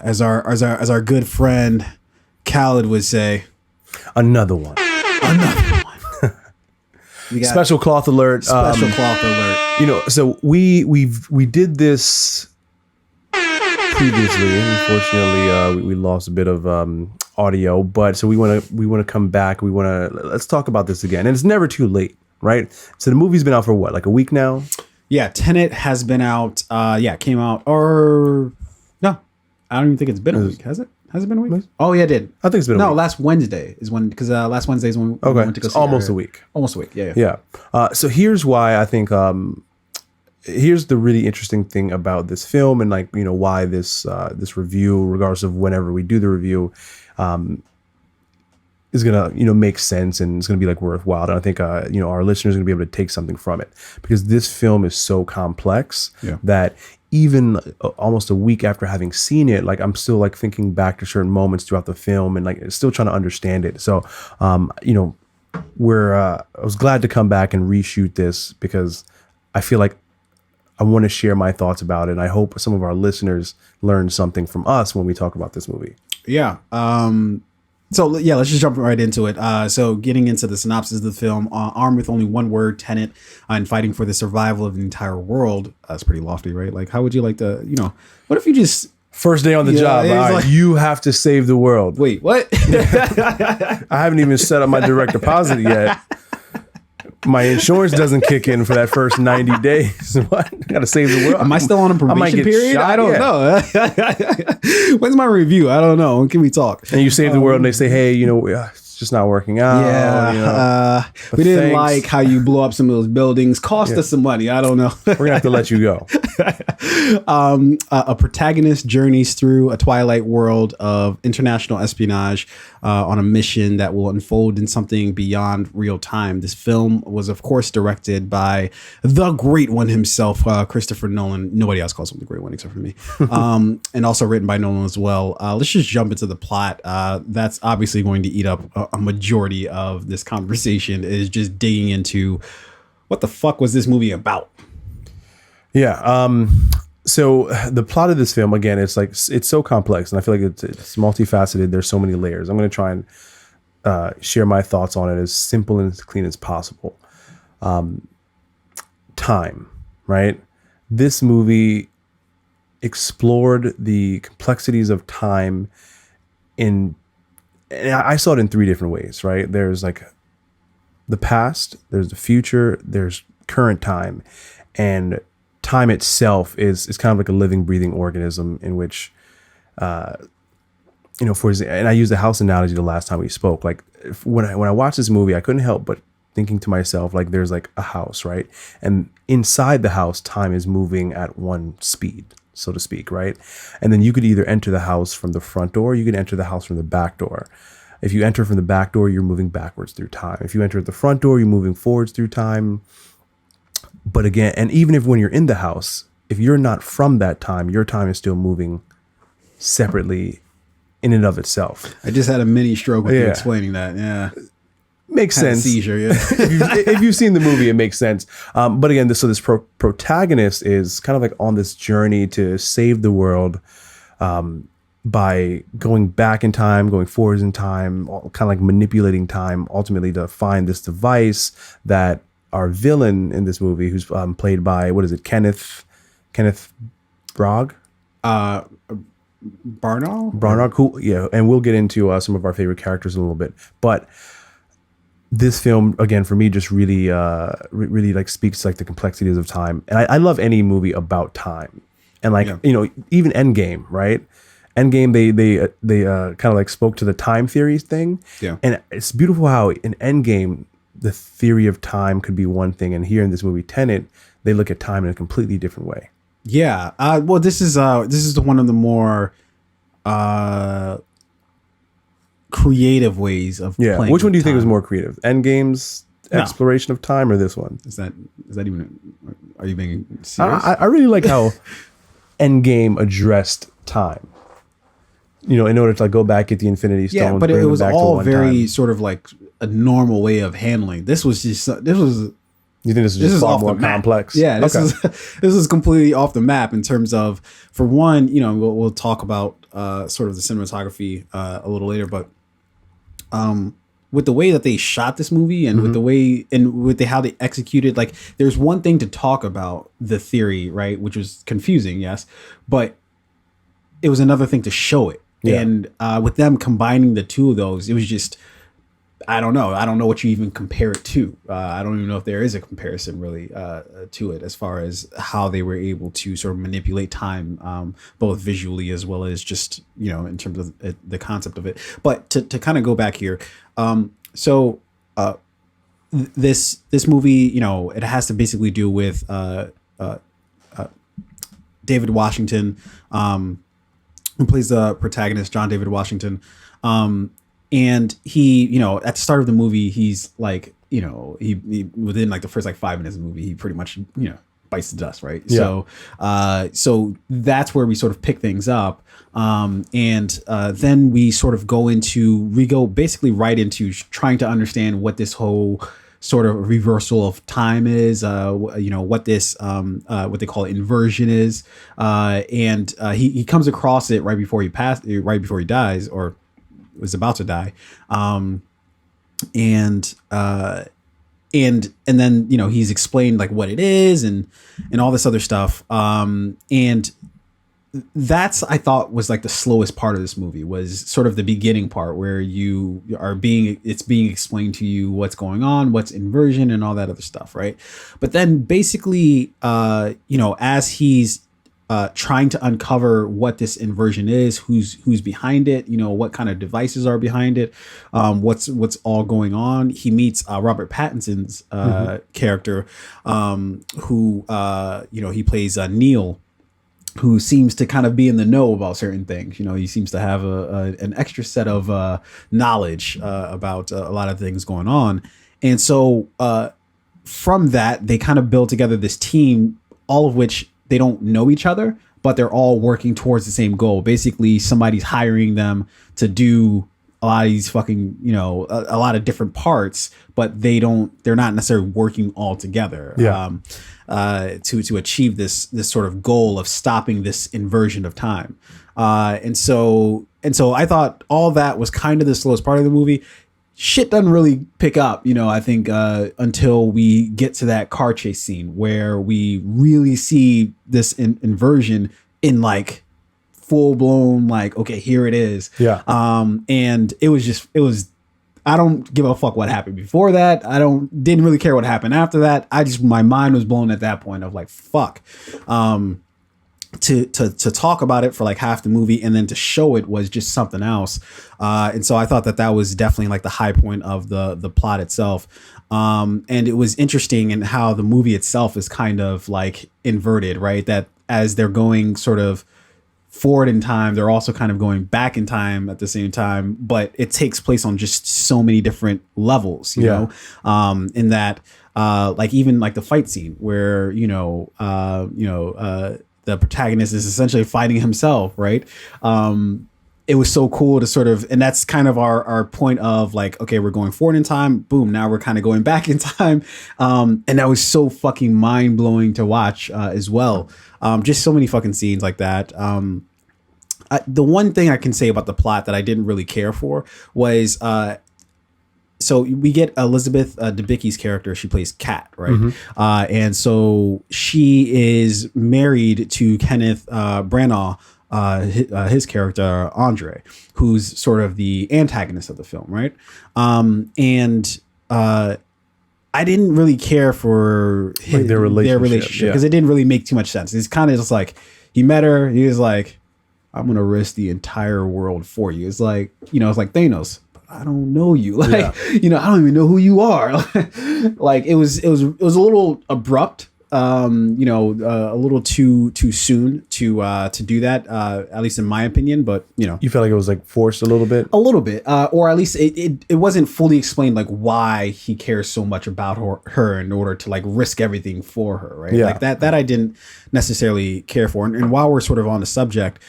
as our good friend Khaled would say, another one. We got Special cloth alert. special cloth alert. You know, so we did this previously. Unfortunately, we lost a bit of audio, but so we want to come back. Let's talk about this again. And it's never too late, right? So the movie's been out for what, like a week now? Yeah, Tenet has been out. It came out, or no, I don't even think it's been a week. Has it? Has it been a week? Oh yeah, it did. I think it's been a week. Last Wednesday is when, because last Wednesday is when we went to go see almost a week. Almost a week. Yeah. Yeah. So here's why I think. Here's the really interesting thing about this film, and like, you know, why this review, regardless of whenever we do the review, is gonna, you know, make sense, and it's gonna be like worthwhile. And I think you know, our listeners are gonna be able to take something from it, because this film is so complex that even almost a week after having seen it, like I'm still like thinking back to certain moments throughout the film and like still trying to understand it. So you know, I was glad to come back and reshoot this, because I feel like I want to share my thoughts about it, and I hope some of our listeners learn something from us when we talk about this movie. Yeah. So yeah, let's just jump right into it. So getting into the synopsis of the film, armed with only one word, Tenet, and fighting for the survival of the entire world. That's pretty lofty, right? Like, how would you like to, you know, what if you just... First day on the job, all right, like, you have to save the world. Wait, what? I haven't even set up my direct deposit yet. My insurance doesn't kick in for that first 90 days. What? I gotta save the world. Am I still on a probation period? Shot? I don't know. When's my review? I don't know. When can we talk? And you save the world, and they say, "Hey, you know, it's just not working out." Yeah, you know, we didn't like how you blew up some of those buildings. Cost us some money. I don't know. We're gonna have to let you go. A protagonist journeys through a twilight world of international espionage on a mission that will unfold in something beyond real time. This film was, of course, directed by the great one himself, Christopher Nolan. Nobody else calls him the great one except for me. And also written by Nolan as well. Let's just jump into the plot. That's obviously going to eat up a majority of this conversation, is just digging into what the fuck was this movie about? Yeah. So the plot of this film, again, it's so complex, and I feel like it's multifaceted. There's so many layers. I'm going to try and share my thoughts on it as simple and as clean as possible. Time, right? This movie explored the complexities of time and I saw it in three different ways, right? There's like the past, there's the future, there's current time, and time itself is kind of like a living, breathing organism in which, you know, and I used the house analogy the last time we spoke. Like when I watched this movie, I couldn't help but thinking to myself, like, there's like a house, right? And inside the house, time is moving at one speed, so to speak, right? And then you could either enter the house from the front door, or you could enter the house from the back door. If you enter from the back door, you're moving backwards through time. If you enter at the front door, you're moving forwards through time. But again, and even if when you're in the house, if you're not from that time, your time is still moving separately in and of itself. I just had a mini stroke with you explaining that. Yeah. Makes sense. Seizure, yeah. if you've seen the movie, it makes sense. But again, this protagonist is kind of like on this journey to save the world by going back in time, going forwards in time, kind of like manipulating time, ultimately to find this device that our villain in this movie, who's played by, what is it, Kenneth Branagh? Branagh, cool. Yeah, and we'll get into some of our favorite characters in a little bit. But this film, again, for me, just really like speaks to like the complexities of time. And I love any movie about time. And like, you know, even Endgame, right? Endgame, they kind of like spoke to the time theory thing. Yeah. And it's beautiful how in Endgame, the theory of time could be one thing, and here in this movie Tenet, they look at time in a completely different way. Yeah. Well, this is one of the more creative ways of playing. Which one do you think was more creative? Endgame's exploration of time, or this one? Is that even? Are you being serious? I really like how Endgame addressed time. You know, in order to like go back, get the Infinity Stones. Yeah, but it was all very sort of like a normal way of handling. This was You think this is just far more complex? Yeah, this is completely off the map in terms of, for one, you know, we'll talk about sort of the cinematography a little later, but with the way that they shot this movie and with the way and with how they executed, like, there's one thing to talk about the theory, right, which was confusing, yes, but it was another thing to show it. Yeah. And with them combining the two of those, it was just, I don't know what you even compare it to. I don't even know if there is a comparison really to it as far as how they were able to sort of manipulate time, both visually as well as just, you know, in terms of the concept of it. But to kind of go back here, this movie, you know, it has to basically do with David Washington, who plays the protagonist, John David Washington. And he, you know, at the start of the movie, he's like, you know, he within like the first like 5 minutes of the movie, he pretty much, you know, bites the dust, right? Yeah. So that's where we sort of pick things up. Then we sort of go basically right into trying to understand what this whole sort of reversal of time is, you know, what this, what they call inversion is. He comes across it right before he dies, or was about to die. And then, you know, he's explained like what it is and all this other stuff. And that's, I thought, was like the slowest part of this movie, was sort of the beginning part where it's being explained to you what's going on, what's inversion and all that other stuff. Right. But then basically, you know, as he's trying to uncover what this inversion is, who's behind it, you know, what kind of devices are behind it, what's all going on. He meets Robert Pattinson's character, who you know, he plays Neil, who seems to kind of be in the know about certain things. You know, he seems to have an extra set of knowledge about a lot of things going on, and so from that they kind of build together this team, all of which they don't know each other, but they're all working towards the same goal. Basically, somebody's hiring them to do a lot of these fucking, you know, a lot of different parts, but they're not necessarily working all together. Yeah. To achieve this sort of goal of stopping this inversion of time. And so I thought all that was kind of the slowest part of the movie. Shit doesn't really pick up, you know, I think, until we get to that car chase scene where we really see this inversion in like full blown, like, okay, here it is. Yeah. And it was, I don't give a fuck what happened before that. Didn't really care what happened after that. My mind was blown at that point of like, fuck. To talk about it for like half the movie and then to show it was just something else. And so I thought that was definitely like the high point of the plot itself. And it was interesting in how the movie itself is kind of like inverted, right? That as they're going sort of forward in time, they're also kind of going back in time at the same time, but it takes place on just so many different levels, you know, in that, like even like the fight scene where, the protagonist is essentially fighting himself, right? It was so cool to sort of, and that's kind of our point of like, okay, we're going forward in time. Boom. Now we're kind of going back in time. And that was so fucking mind blowing to watch as well. Just so many fucking scenes like that. The one thing I can say about the plot that I didn't really care for was, so we get Elizabeth Debicki's character. She plays Kat, right? Mm-hmm. And so she is married to Kenneth Branagh, his character Andre, who's sort of the antagonist of the film, right? I didn't really care for their relationship because it didn't really make too much sense. It's kind of just like he met her. He was like, "I'm gonna risk the entire world for you." It's like, you know, it's like Thanos. I don't know you, like, you know, I don't even know who you are. Like it was a little abrupt, you know, a little too soon to do that, at least in my opinion. But you know, you felt like it was like forced a little bit, or at least it wasn't fully explained, like why he cares so much about her in order to like risk everything for her, right? Like that I didn't necessarily care for. And while we're sort of on the subject,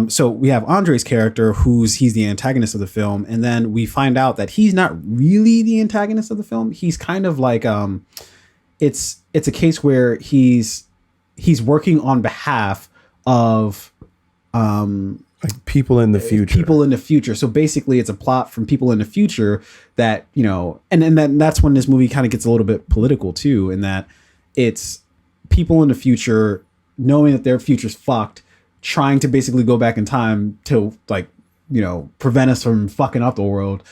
so we have Andre's character, he's the antagonist of the film, and then we find out that he's not really the antagonist of the film. He's kind of like it's a case where he's working on behalf of Like people in the future. people in the future. So basically it's a plot from people in the future that, you know, and then that's when this movie kind of gets a little bit political too, in that it's people in the future knowing that their future's fucked, trying to basically go back in time to, like, you know, prevent us from fucking up the world.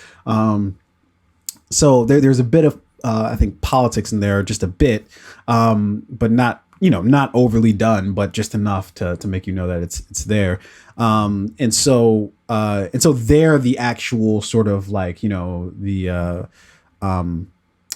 So there's a bit of I think politics in there, just a bit, but not, you know, not overly done, but just enough to make you know that it's there. And so they're the actual sort of, like, you know, the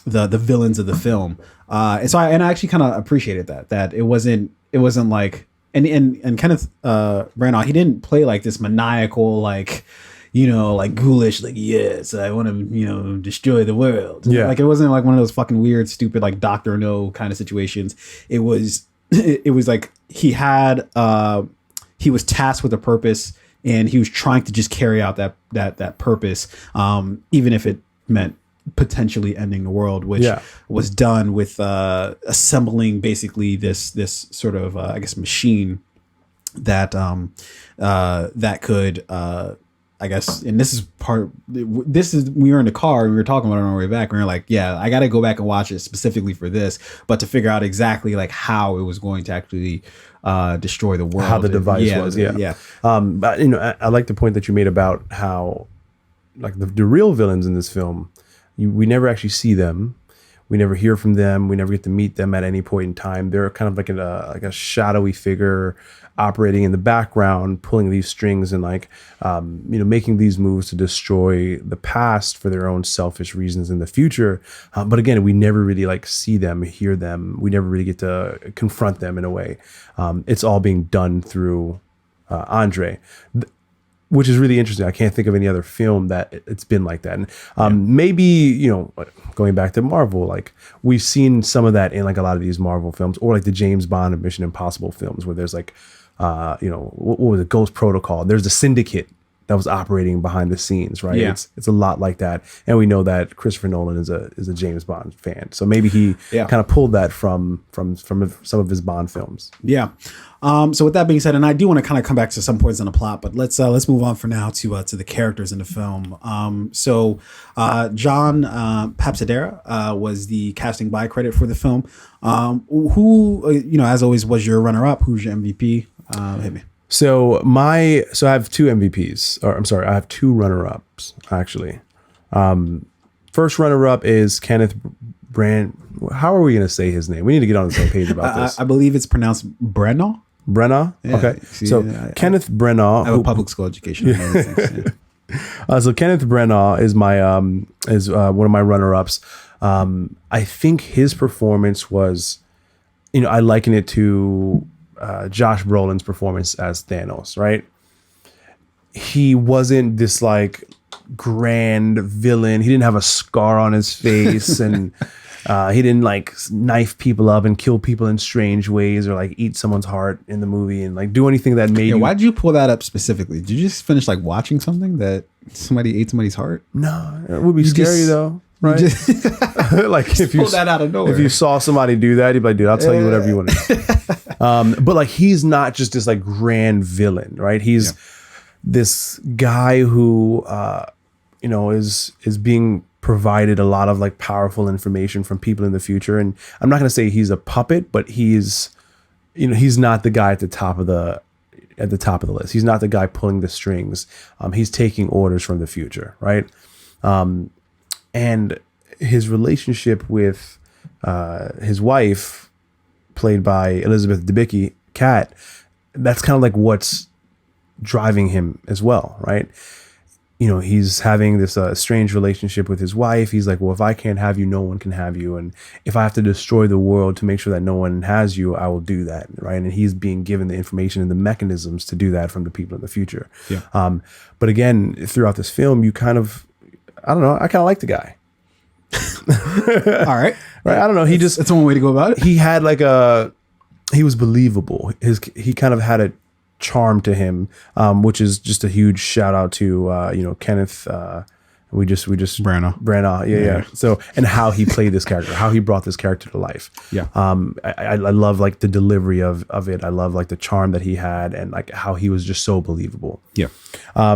villains of the film. And so I actually kind of appreciated that it wasn't like, and Kenneth Branagh, he didn't play like this maniacal, like, you know, like ghoulish, like, yes, I want to, you know, destroy the world. Yeah. Like, it wasn't like one of those fucking weird, stupid, like Dr. No kind of situations. It was like he was tasked with a purpose, and he was trying to just carry out that purpose, even if it meant potentially ending the world, which was done with assembling basically this sort of I guess machine that that could I guess, and this is we were in the car and we were talking about it on our way back, and we were like, yeah, I got to go back and watch it specifically for this, but to figure out exactly like how it was going to actually destroy the world, how the device was. But, you know, I like the point that you made about how, like, the real villains in this film, we never actually see them. We never hear from them. We never get to meet them at any point in time. They're kind of like a shadowy figure operating in the background, pulling these strings and, like, you know, making these moves to destroy the past for their own selfish reasons in the future. But again, we never really, like, see them, hear them. We never really get to confront them in a way. It's all being done through Andre, which is really interesting. I can't think of any other film that it's been like that. And maybe, you know, going back to Marvel, like, we've seen some of that in, like, a lot of these Marvel films, or like the James Bond and Mission Impossible films, where there's, like, you know, what was it, Ghost Protocol? There's the syndicate that was operating behind the scenes, right? Yeah. It's a lot like that. And we know that Christopher Nolan is a James Bond fan. So maybe he kind of pulled that from some of his Bond films. Yeah. So with that being said, and I do want to kind of come back to some points on the plot, but let's move on for now to the characters in the film. So John Papsadera was the casting by credit for the film. Who, you know, as always, was your runner-up? Who's your MVP? Hit me. So I have two MVPs, or I'm sorry, I have two runner-ups actually. First runner-up is Kenneth How are we going to say his name? We need to get on the same page about this. I believe it's pronounced Branagh. Branagh? Yeah, okay. see, So Kenneth Branagh. I have a public school education. So Kenneth Branagh is my one of my runner-ups. I think his performance was, you know, I liken it to Josh Brolin's performance as Thanos, right? He wasn't this, like, grand villain. He didn't have a scar on his face, and he didn't, like, knife people up and kill people in strange ways, or, like, eat someone's heart in the movie, and, like, do anything that made you... Why did you pull that up specifically? Did you just finish, like, watching something that somebody ate somebody's heart? No, it would be scary though, right? Like, if you pull that out of nowhere. If you saw somebody do that, you'd be like, dude, I'll tell you whatever you want to do. But, like, he's not just this, like, grand villain, right? He's this guy who you know, is being provided a lot of, like, powerful information from people in the future. And I'm not going to say he's a puppet, but he's, you know, he's not the guy at the top of the list. He's not the guy pulling the strings. He's taking orders from the future, right? And his relationship with his wife, played by Elizabeth Debicki, Kat, that's kind of like what's driving him as well, right? You know, he's having this strange relationship with his wife. He's like, well, if I can't have you, no one can have you. And if I have to destroy the world to make sure that no one has you, I will do that, right? And he's being given the information and the mechanisms to do that from the people in the future. Yeah. But again, throughout this film, you kind of, I don't know, I kind of like the guy. All right. Right. I don't know. That's one way to go about it. He had he was believable. He kind of had a charm to him, which is just a huge shout out to, you know, Kenneth We just Branagh. Yeah. So, and how he played this character, how he brought this character to life. Yeah. I love like the delivery of it. I love like the charm that he had and like how he was just so believable. Yeah.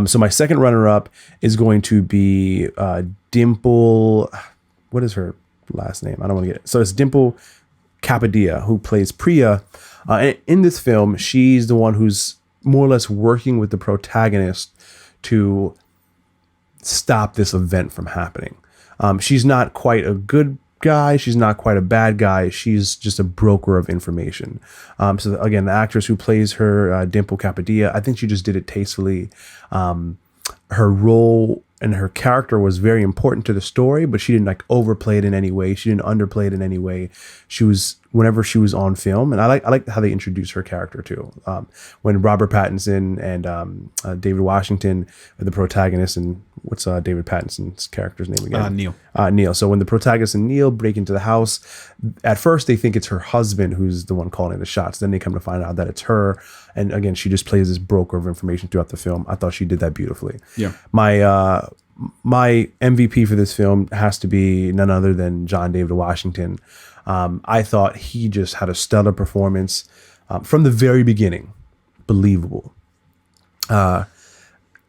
So my second runner up is going to be Dimple. What is her last name? I don't want to get it. So it's Dimple Kapadia, who plays Priya. And in this film, she's the one who's more or less working with the protagonist to stop this event from happening. She's not quite a good guy. She's not quite a bad guy. She's just a broker of information. So again, the actress who plays her, Dimple Kapadia, I think she just did it tastefully. Her role and her character was very important to the story, but she didn't like overplay it in any way. She didn't underplay it in any way. She was, whenever she was on film, and I like how they introduced her character too. When Robert Pattinson and David Washington, the protagonist, and what's David Pattinson's character's name again? Neil. Neil. So when the protagonist and Neil break into the house, at first they think it's her husband who's the one calling the shots. Then they come to find out that it's her. And again, she just plays this broker of information throughout the film. I thought she did that beautifully. Yeah. My MVP for this film has to be none other than John David Washington. I thought he just had a stellar performance from the very beginning. Believable.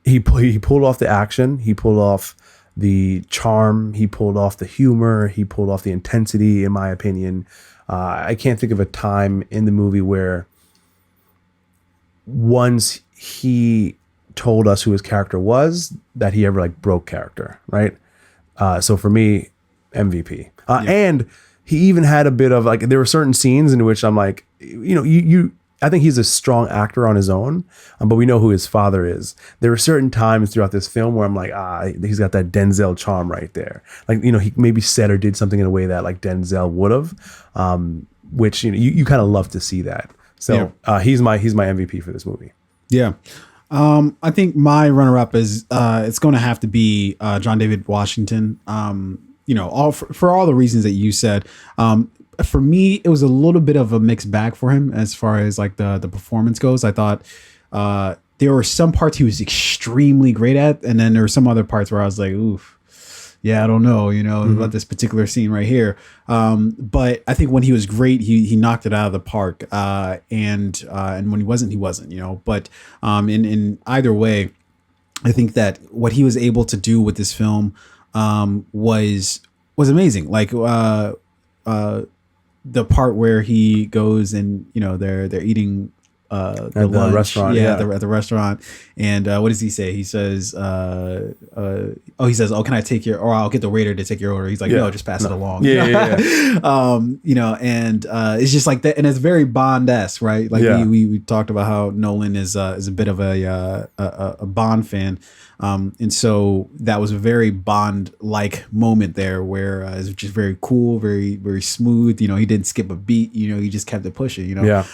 He pulled off the action. He pulled off the charm. He pulled off the humor. He pulled off the intensity, in my opinion. I can't think of a time in the movie where once he told us who his character was, that he ever like broke character, right? So for me, MVP. And he even had a bit of like, there were certain scenes in which I'm like, I think he's a strong actor on his own, but we know who his father is. There were certain times throughout this film where I'm like, he's got that Denzel charm right there. Like, he maybe said or did something in a way that like Denzel would have, which, you kind of love to see that. So he's my MVP for this movie. Yeah. I think my runner-up is it's going to have to be John David Washington. For all the reasons that you said. For me, it was a little bit of a mixed bag for him as far as like the performance goes. I thought there were some parts he was extremely great at, and then there were some other parts where I was like, oof. Yeah, I don't know, about this particular scene right here. But I think when he was great, he knocked it out of the park. And when he wasn't, But in either way, I think that what he was able to do with this film was amazing. Like the part where he goes and they're eating at lunch. the restaurant, at the restaurant, and what does he say? He says, he says, "Oh, can I take your?" Or I'll get the waiter to take your order. He's like, "No, just pass it along." Yeah. And it's just like that, and it's very Bond-esque, right? Like we talked about how Nolan is a bit of a Bond fan. And so that was a very Bond-like moment there where it was just very cool, very, very smooth. He didn't skip a beat, he just kept it pushing, Yeah.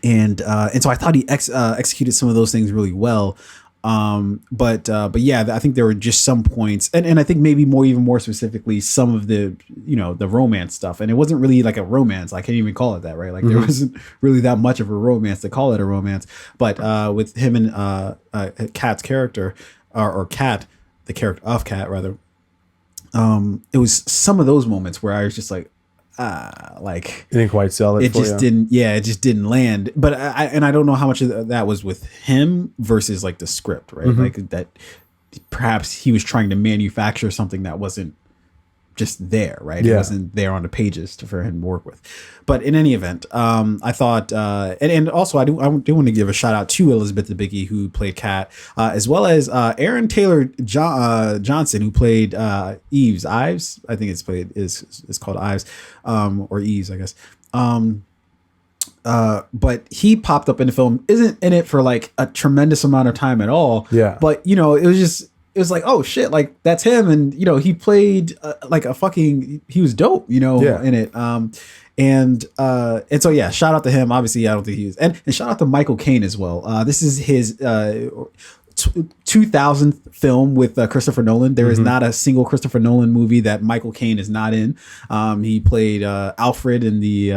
And so I thought he executed some of those things really well. But yeah, I think there were just some points, and I think maybe even more specifically, some of the the romance stuff, and it wasn't really like a romance. I can't even call it that, right? Like there wasn't really that much of a romance to call it a romance. But with him and Kat's character, or Kat, the character of Kat rather, it was some of those moments where I was just like, like it didn't quite sell it. It just didn't. Yeah, it just didn't land. But I don't know how much of that was with him versus like the script, right? Like that, perhaps he was trying to manufacture something that wasn't just there, right? It wasn't there on the pages for him to work with. But in any event, I thought, and also I do want to give a shout out to Elizabeth Debicki, who played Kat, as well as Aaron Taylor Johnson, who played Ives. I think it's called Ives, or Eves, I guess. But he popped up in the film, isn't in it for like a tremendous amount of time at all. Yeah. But it was like, oh shit, like that's him. And, he played like he was dope, in it. And so, yeah, shout out to him. Obviously, I don't think he is. And shout out to Michael Caine as well. This is his 2000th film with Christopher Nolan. There is not a single Christopher Nolan movie that Michael Caine is not in. He played Alfred in the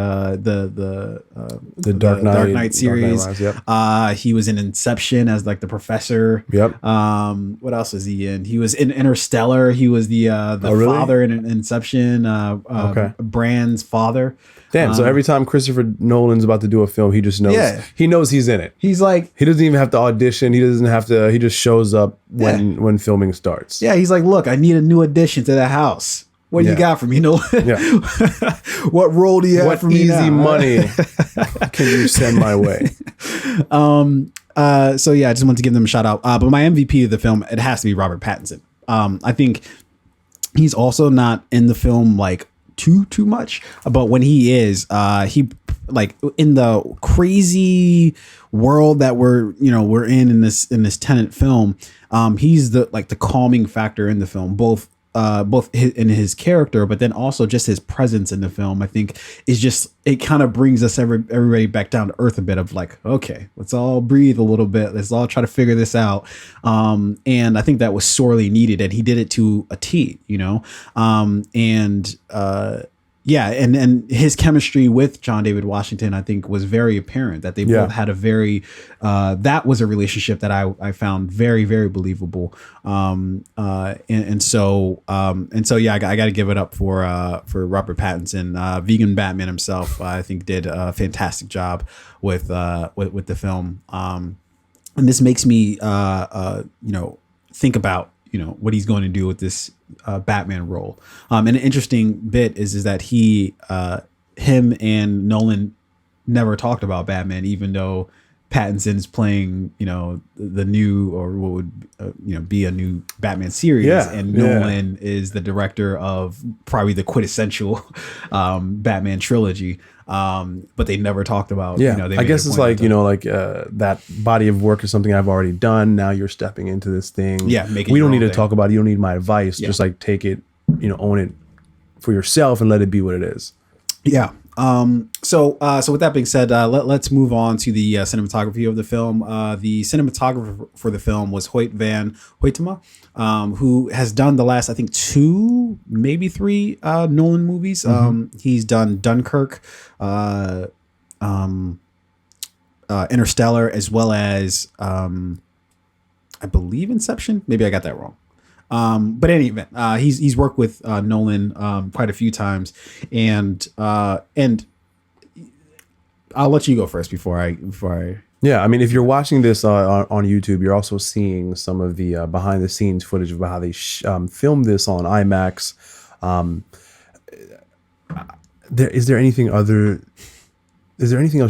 Dark Knight series. Dark Knight Rise, yep. He was in Inception as like the professor. Yep. What else is he in? He was in Interstellar. He was the really? father in Inception. Brand's father. Damn. So every time Christopher Nolan's about to do a film, he just knows. Yeah. He knows he's in it. He's like, he doesn't even have to audition. He doesn't have to. He just shows up when filming starts. yeah, he's like, look, I need a new addition to the house. What do you got for me? What role do you have for me now? What easy money can you send my way? So yeah, I just wanted to give them a shout out. But my MVP of the film, it has to be Robert Pattinson. I think he's also not in the film like too much, but when he is, he like in the crazy world that we're in this Tenet film, he's the calming factor in the film, both in his character, but then also just his presence in the film. I think is just, it kind of brings us everybody back down to earth a bit of like, okay, let's all breathe a little bit, let's all try to figure this out. And I think that was sorely needed, and he did it to a T, yeah, and his chemistry with John David Washington, I think, was very apparent, that they both had a very that was a relationship that I found very, very believable. And so yeah, I got to give it up for Robert Pattinson, vegan Batman himself. I think did a fantastic job with the film. And this makes me think about what he's going to do with this Batman role. And an interesting bit is that him and Nolan never talked about Batman, even though Pattinson's playing, the new, or what would, be a new Batman series. And Nolan is the director of probably the quintessential Batman trilogy. But they never talked about, I guess it's like, that body of work is something I've already done. Now you're stepping into this thing. Yeah. We don't need to talk about it. You don't need my advice. Just like take it, own it for yourself and let it be what it is. Yeah. So with that being said, let's move on to the cinematography of the film. The cinematographer for the film was Hoyt van Hoytema, who has done the last, I think, 2, maybe 3 Nolan movies. He's done Dunkirk, Interstellar, as well as I believe Inception. Maybe I got that wrong. But in any event, he's worked with Nolan quite a few times, and I'll let you go first before I. Yeah, I mean, if you're watching this on YouTube, you're also seeing some of the behind the scenes footage of how they filmed this on IMAX. Is there anything else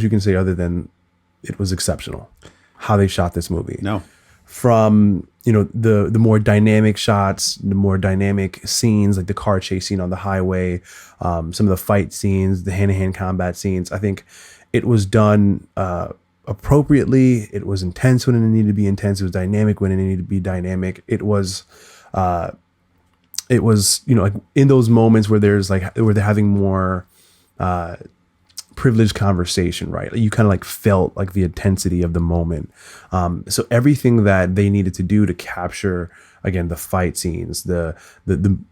you can say other than it was exceptional how they shot this movie? No. From the more dynamic shots, the more dynamic scenes, like the car chase scene on the highway, some of the fight scenes, the hand-to-hand combat scenes. I think it was done appropriately. It was intense when it needed to be intense. It was dynamic when it needed to be dynamic. It was like in those moments where where they're having more privileged conversation, right? You kind of like felt like the intensity of the moment. So everything that they needed to do to capture, again, the fight scenes, the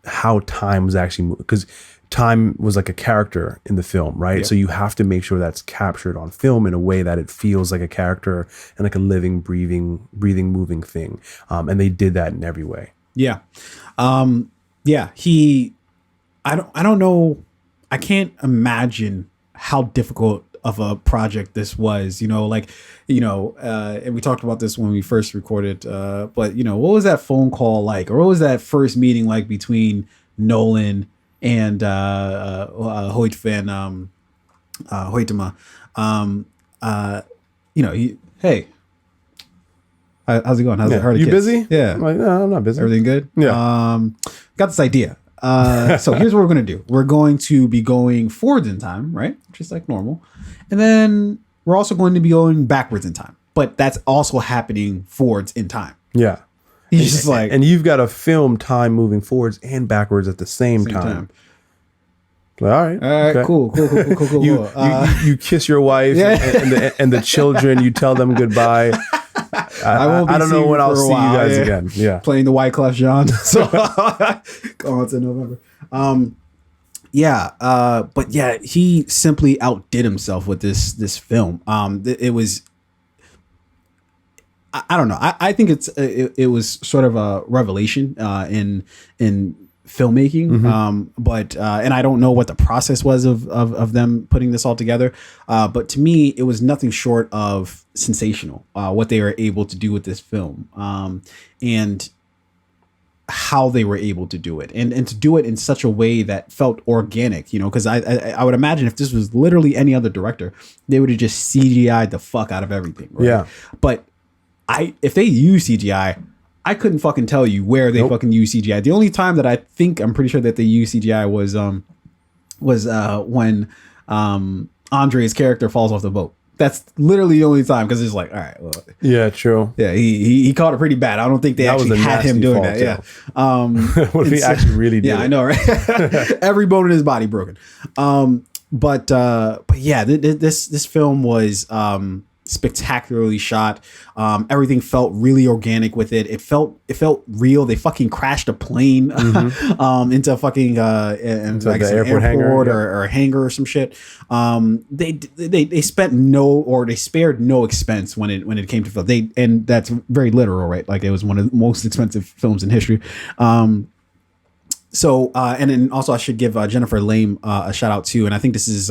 how time was actually, because time was like a character in the film, right? Yeah. So you have to make sure that's captured on film in a way that it feels like a character and like a living, breathing, moving thing. And they did that in every way. Yeah. I don't know. I can't imagine how difficult of a project this was, and we talked about this when we first recorded, but what was that phone call like, or what was that first meeting like between Nolan and Hoyt van Hoytema? Hey, how's it going? How's it? How are the You kids? busy? Yeah. I'm like, no, I'm not busy. Everything good? Yeah. Got this idea. So here's what we're going to do. We're going to be going forwards in time, right? Just like normal. And then we're also going to be going backwards in time, but that's also happening forwards in time. Yeah. He's just like, and you've got to film time moving forwards and backwards at the same time. Like, all right. Okay. Cool. You kiss your wife and the children, you tell them goodbye. I don't know when I'll see you guys again. Yeah. Playing the White Clef Jean. So go on to November. But yeah, he simply outdid himself with this film. It was, I don't know. I think it was sort of a revelation in filmmaking. But and I don't know what the process was of them putting this all together. But to me, it was nothing short of sensational. What they were able to do with this film, and how they were able to do it, and to do it in such a way that felt organic. Because I would imagine if this was literally any other director, they would have just CGI'd the fuck out of everything. Right? Yeah. But if they use CGI, I couldn't fucking tell you where they fucking use CGI. The only time that I'm pretty sure that they used CGI was when Andre's character falls off the boat. That's literally the only time, because it's like, all right, well, yeah, true. Yeah, he caught it pretty bad. I don't think they actually had him doing that. Yeah. What if he actually really did? Yeah, I know, right? Every bone in his body broken. But yeah, this film was spectacularly shot. Everything felt really organic with it. It felt real. They fucking crashed a plane into fucking into like an airport hangar, or a hangar or some shit. They spent they spared no expense when it came to film. And that's very literal, right? Like, it was one of the most expensive films in history. So and then also I should give Jennifer Lame a shout out too. And I think this is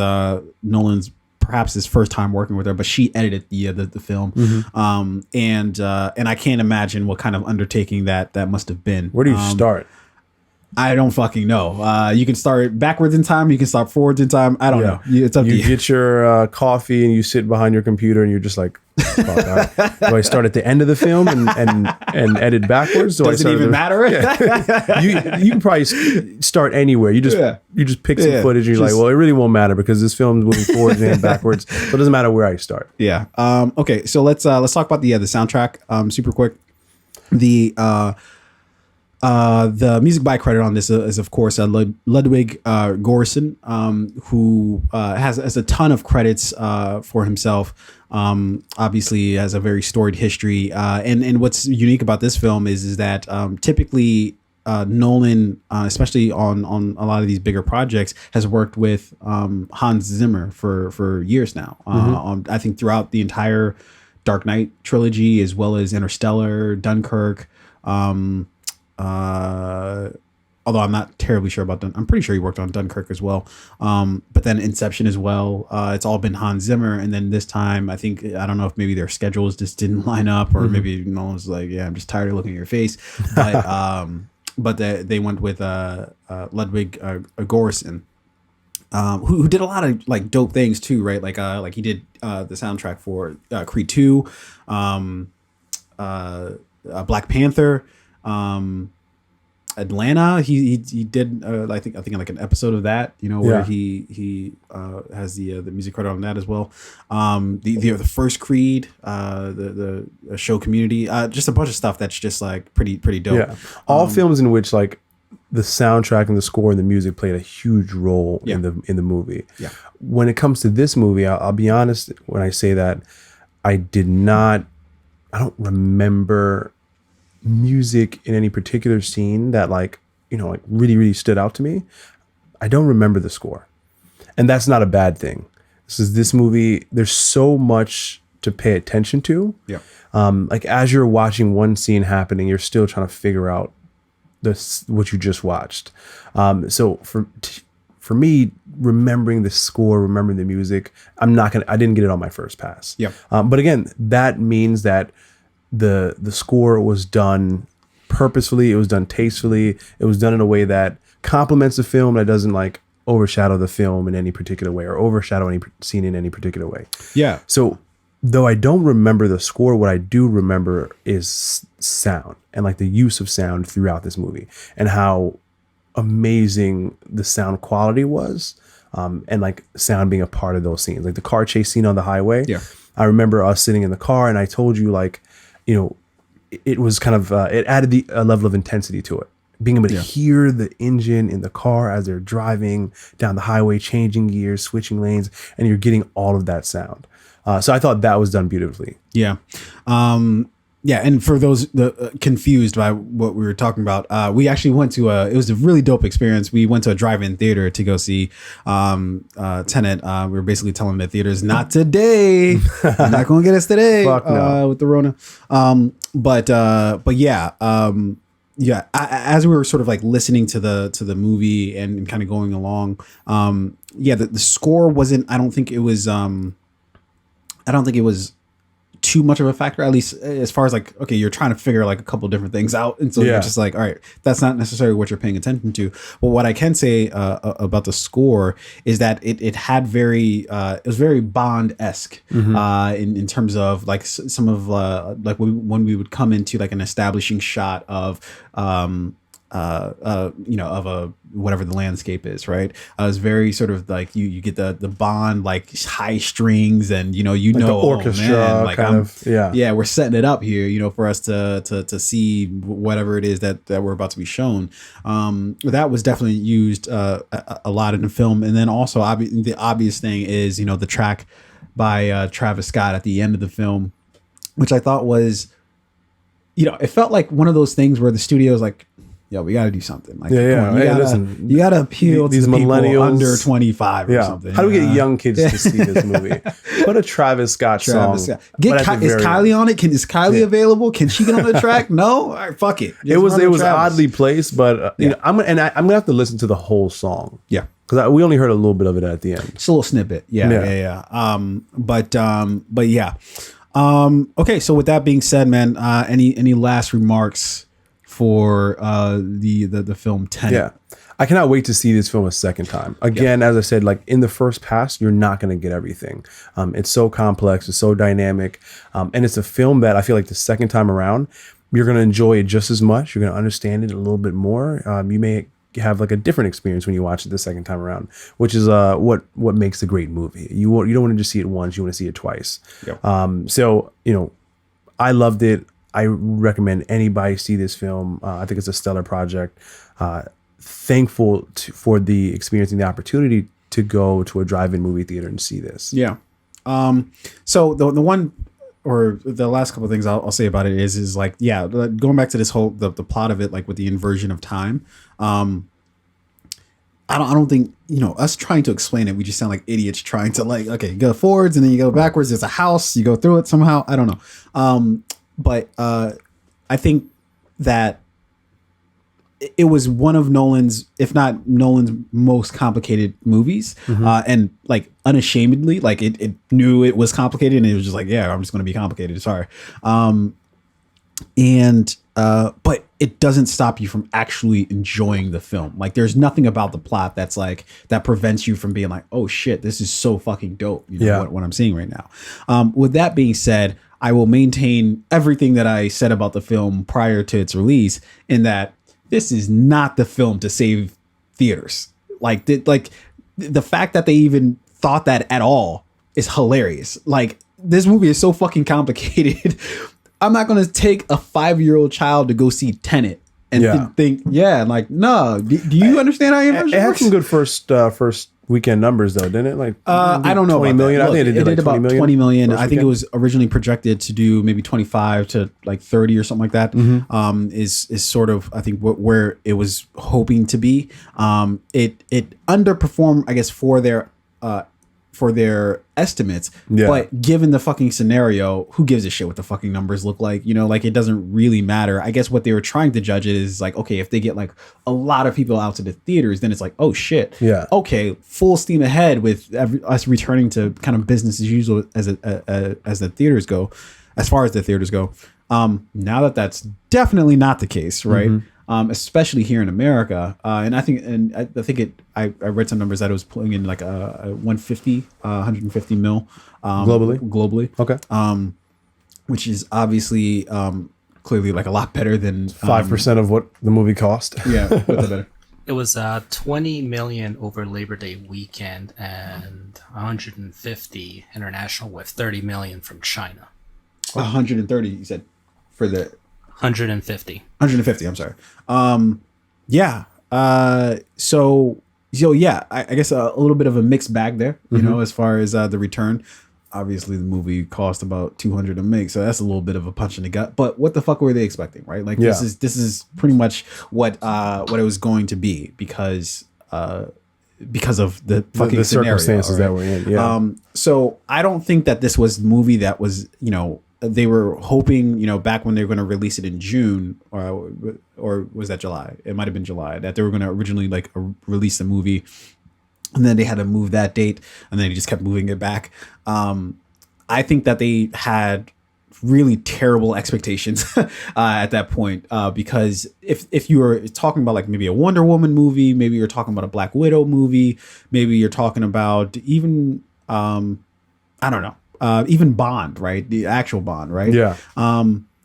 Nolan's perhaps his first time working with her, but she edited the film. And I can't imagine what kind of undertaking that must have been. Where do you start? I don't fucking know. You can start backwards in time. You can start forwards in time. I don't know. It's up to you. You get your coffee and you sit behind your computer and you're just like, fuck, do I start at the end of the film and edit backwards? Does it even matter? Yeah. You can probably start anywhere. You just pick some footage and you're like, well, it really won't matter because this film is moving forwards and backwards. So it doesn't matter where I start. Yeah. Okay. So let's talk about the soundtrack super quick. The music by credit on this is of course Ludwig Göransson, who has a ton of credits for himself. Obviously has a very storied history. And what's unique about this film is that typically Nolan, especially on a lot of these bigger projects, has worked with Hans Zimmer for years now. I think throughout the entire Dark Knight trilogy, as well as Interstellar, Dunkirk. Although I'm not terribly sure about I'm pretty sure he worked on Dunkirk as well. But then Inception as well. It's all been Hans Zimmer. And then this time, I don't know if maybe their schedules just didn't line up, or maybe Nolan's like, yeah, I'm just tired of looking at your face. But but they went with Ludwig Göransson, who did a lot of like dope things too, right? Like he did the soundtrack for Creed 2, Black Panther, Atlanta. He did I think like an episode of that, where he has the music credit on that as well. The first Creed, the show Community, just a bunch of stuff that's just like pretty dope. Yeah, all films in which like the soundtrack and the score and the music played a huge role in the movie. Yeah. When it comes to this movie, I'll be honest when I say that I don't remember music in any particular scene that like really stood out to me. I don't remember the score, and that's not a bad thing. This movie, there's so much to pay attention to. Yeah. Like as you're watching one scene happening, you're still trying to figure out what you just watched. So for me, remembering the score, remembering the music, I didn't get it on my first pass. Yeah. But again, that means that the score was done purposefully, it was done tastefully, it was done in a way that complements the film, that doesn't like overshadow the film in any particular way or overshadow any scene in any particular way. Yeah. So though I don't remember the score, what I do remember is sound and like the use of sound throughout this movie and how amazing the sound quality was, and like sound being a part of those scenes, like the car chase scene on the highway. Yeah. I remember us sitting in the car and I told you like, it was kind of, it added a level of intensity to it. Being able to hear the engine in the car as they're driving down the highway, changing gears, switching lanes, and you're getting all of that sound. So I thought that was done beautifully. Yeah. Yeah, and for those confused by what we were talking about, we actually went to it was a really dope experience. We went to a drive-in theater to go see Tenet. We were basically telling the theaters, not today. You're not going to get us today. Fuck no. With the Rona. But yeah. Yeah, as we were sort of like listening to the movie and kind of going along, yeah, the score wasn't. I don't think it was too much of a factor, at least as far as like, okay, you're trying to figure like a couple different things out, and so you're just like, all right, that's not necessarily what you're paying attention to. But what I can say about the score is that it had it was very Bond-esque in terms of like some of like when we would come into like an establishing shot of of a whatever the landscape is, right? It's very sort of like you get the Bond like high strings, and like the orchestra, oh, man, like kind of, yeah, we're setting it up here, for us to see whatever it is that we're about to be shown. That was definitely used a lot in the film, and then also the obvious thing is the track by Travis Scott at the end of the film, which I thought was, it felt like one of those things where the studio is like, yo, we got to do something. Like, you gotta appeal these to the millennials people under 25 or something. How do we get young kids to see this movie? Put a Travis Scott song. Is Kylie on it? Is Kylie available? Can she get on the track? No? All right, fuck it. It was oddly placed, but I'm gonna have to listen to the whole song. Yeah. Because we only heard a little bit of it at the end. Just a little snippet. Yeah. But yeah. Okay, so with that being said, man, any last remarks for the film Tenet? Yeah, I cannot wait to see this film a second time. Again, as I said, like in the first pass, you're not going to get everything. It's so complex, it's so dynamic, and it's a film that I feel like the second time around, you're going to enjoy it just as much. You're going to understand it a little bit more. You may have like a different experience when you watch it the second time around, which is what makes a great movie. You don't want to just see it once, you want to see it twice. So I loved it. I recommend anybody see this film. I think it's a stellar project. Thankful for the experience and the opportunity to go to a drive-in movie theater and see this. Yeah. So the one or the last couple of things I'll say about it is like, yeah, going back to this whole the plot of it, like with the inversion of time. I don't think, us trying to explain it, we just sound like idiots trying to like, okay, you go forwards and then you go backwards. There's a house, you go through it somehow. I don't know. But I think that it was one of Nolan's, if not Nolan's most complicated movies. And like unashamedly, like it knew it was complicated, and it was just like, yeah, I'm just going to be complicated. Sorry. But it doesn't stop you from actually enjoying the film. Like there's nothing about the plot that's like, that prevents you from being like, oh shit, this is so fucking dope. What I'm seeing right now. With that being said, I will maintain everything that I said about the film prior to its release, in that this is not the film to save theaters. Like the fact that they even thought that at all is hilarious. Like this movie is so fucking complicated. I'm not going to take a 5-year-old child to go see Tenet and think, like, no. Do you understand how Inversion works? It had some good first weekend numbers though, didn't it? Like I don't know, 20 million. Look, I think it did like about 20 million. I think it was originally projected to do maybe 25 to like 30 or something like that. Is sort of, I think, where it was hoping to be. It underperformed, I guess, for their estimates, but given the fucking scenario, who gives a shit what the fucking numbers look like? Like it doesn't really matter. I guess what they were trying to judge it is like, okay, if they get like a lot of people out to the theaters, then it's like, oh shit, okay, full steam ahead with us returning to kind of business as usual as the theaters go, as far as the theaters go. Now that's definitely not the case, right? Especially here in America, and I think I read some numbers that it was pulling in like a 150 mil globally. Okay. Which is obviously clearly like a lot better than 5% of what the movie cost. Yeah, what's better? It was 20 million over Labor Day weekend and 150 international, with 30 million from China. 130, you said, for the 150. I'm sorry. So yeah, I guess a little bit of a mixed bag there, as far as the return. obviously the movie cost about $200 to make, so that's a little bit of a punch in the gut. But what the fuck were they expecting, right? Like this is pretty much what it was going to be because of the fucking the scenario, circumstances right? that we're in. Yeah. So I don't think that this was the movie that was, they were hoping, back when they were going to release it in June or was that July? It might have been July, that they were going to originally like release the movie, and then they had to move that date, and then they just kept moving it back. I think that they had really terrible expectations at that point, because if you were talking about like maybe a Wonder Woman movie, maybe you're talking about a Black Widow movie, maybe you're talking about even I don't know, even Bond, right? The actual Bond, right? Yeah.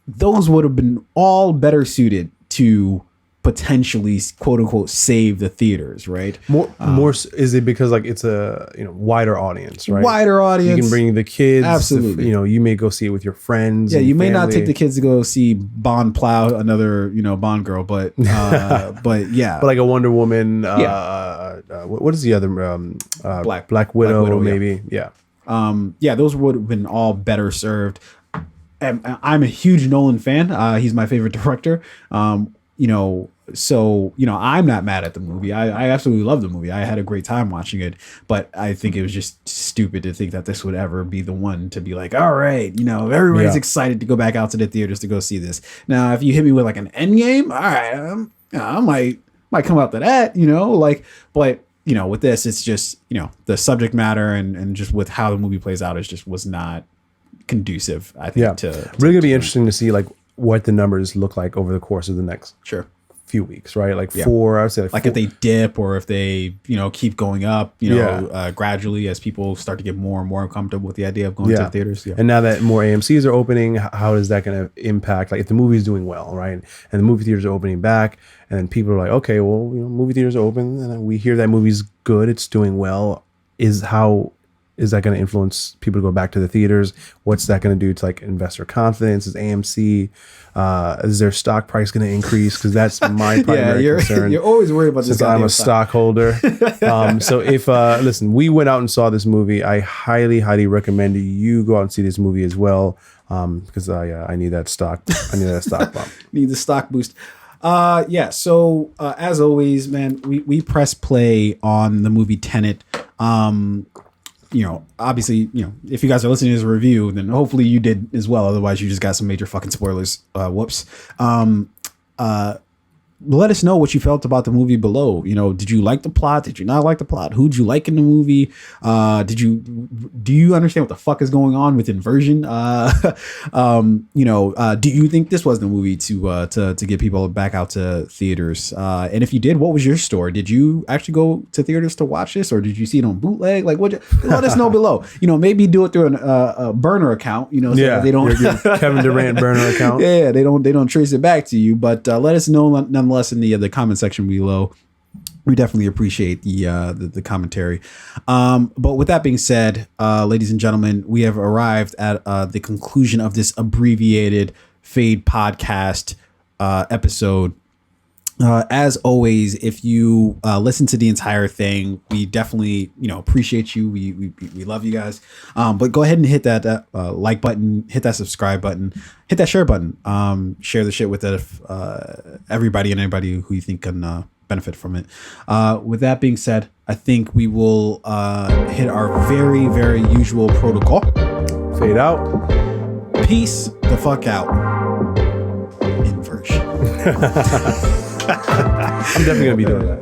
Those would have been all better suited to potentially quote unquote save the theaters, right? More is it because like it's a wider audience, right? Wider audience. You can bring the kids. Absolutely. You may go see it with your friends. Yeah, and you may family. not take the kids to go see Bond plow another Bond girl, but but yeah, But like a Wonder Woman. What is the other Black Widow maybe? Yeah. Yeah, those would have been all better served. And I'm a huge Nolan fan. He's my favorite director. So I'm not mad at the movie. I absolutely love the movie. I had a great time watching it, but I think it was just stupid to think that this would ever be the one to be like, all right, everybody's excited to go back out to the theaters to go see this. Now, if you hit me with like an Endgame, all right, I might come out to that, but with this, it's just, the subject matter and just with how the movie plays out was not conducive, I think. Really gonna be interesting to see like what the numbers look like over the course of the next few weeks, right? Like I would say like if they dip or if they keep going up, gradually as people start to get more and more comfortable with the idea of going to the theaters. And now that more AMC's are opening, how is that going to impact? Like if the movie's doing well, right, and the movie theaters are opening back, and then people are like, okay, well, movie theaters are open, and we hear that movie's good, it's doing well. Is that going to influence people to go back to the theaters? What's that going to do to like investor confidence? Is AMC, is their stock price going to increase? Because that's my primary concern. You're always worried about this. Since I'm a stockholder. So if, listen, we went out and saw this movie. I highly, highly recommend you go out and see this movie as well. Because I need that stock. I need that stock bump. Need the stock boost. So as always, man, we press play on the movie Tenet. Obviously, if you guys are listening to this review, then hopefully you did as well. Otherwise, you just got some major fucking spoilers. Whoops. Let us know what you felt about the movie below. Did you like the plot? Did you not like the plot? Who'd you like in the movie? Do you understand what the fuck is going on with Inversion? Do you think this was the movie to get people back out to theaters? And if you did, what was your story? Did you actually go to theaters to watch this, or did you see it on bootleg? Like, let us know below. Maybe do it through a burner account. So they don't your Kevin Durant burner account. Yeah, they don't trace it back to you. But let us know nonetheless in the comment section below. We definitely appreciate the commentary. But with that being said, ladies and gentlemen, we have arrived at the conclusion of this abbreviated Fade podcast episode. As always, if you listen to the entire thing, we definitely appreciate you. We love you guys. But go ahead and hit that like button, hit that subscribe button, hit that share button. Share the shit with everybody and anybody who you think can benefit from it. With that being said, I think we will hit our very, very usual protocol. Fade out. Peace the fuck out. Inversion. I'm definitely gonna be doing that.